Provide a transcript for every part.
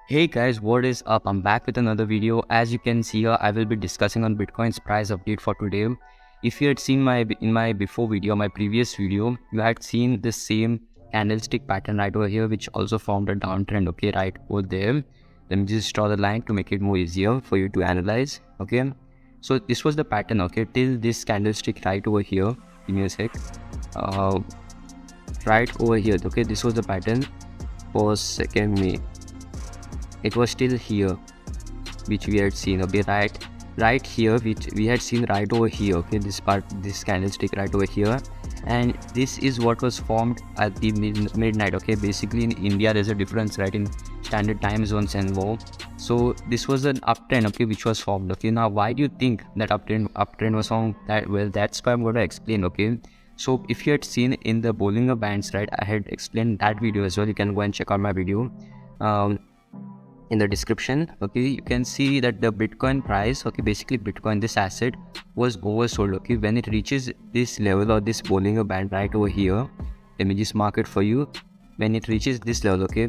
Hey guys, what is up? I'm back with another video. As you can see here, I will be discussing on Bitcoin's price update for today. If you had seen my before video, my previous video, you had seen the same candlestick pattern right over here, which also formed a downtrend. Okay, right over there. Let me just draw the line to make it more easier for you to analyze. Okay, so this was the pattern. Okay, till this candlestick right over here. Give me a sec. Right over here. Okay, this was the pattern for second May. It was still here, which we had seen. Okay, right here, which we had seen right over here. Okay, this candlestick right over here, and this is what was formed at the midnight. Okay, basically in India there's a difference, right, in standard time zones and more. So this was an uptrend, okay, which was formed. Okay, now why do you think that uptrend was formed? That's why I'm going to explain. Okay, so if you had seen in the Bollinger Bands, right, I had explained that video as well. You can go and check out my video in the description. Okay, you can see that the Bitcoin price, okay, basically Bitcoin, this asset was oversold. Okay, when it reaches this level or this Bollinger Band right over here, let me just mark it for you. When it reaches this level, okay,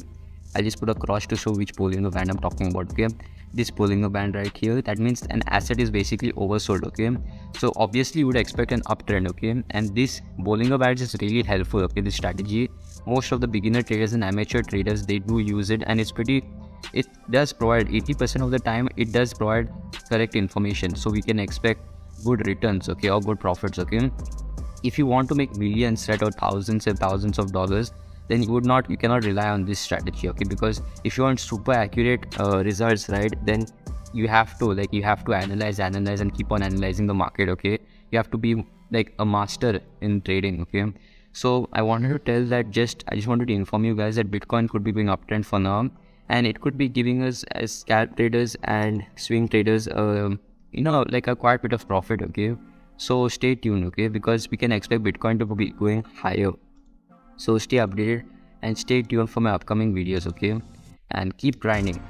I'll just put a cross to show which Bollinger Band I'm talking about. Okay, this Bollinger Band right here, that means an asset is basically oversold. Okay, so obviously you would expect an uptrend. Okay, and this Bollinger Band is really helpful. Okay, this strategy, most of the beginner traders and amateur traders, they do use it, and it does provide 80% of the time, it does provide correct information, so we can expect good returns, okay, or good profits. Okay, if you want to make millions, right, or thousands and thousands of dollars, then you cannot rely on this strategy. Okay, because if you want super accurate results, right, then you have to analyze and keep on analyzing the market. Okay, you have to be like a master in trading. Okay, so I wanted to tell that I just wanted to inform you guys that Bitcoin could be going uptrend for now, and it could be giving us, as scalp traders and swing traders, like a quite bit of profit. Okay, so stay tuned. Okay, because we can expect Bitcoin to be going higher. So stay updated and stay tuned for my upcoming videos. Okay, and keep grinding.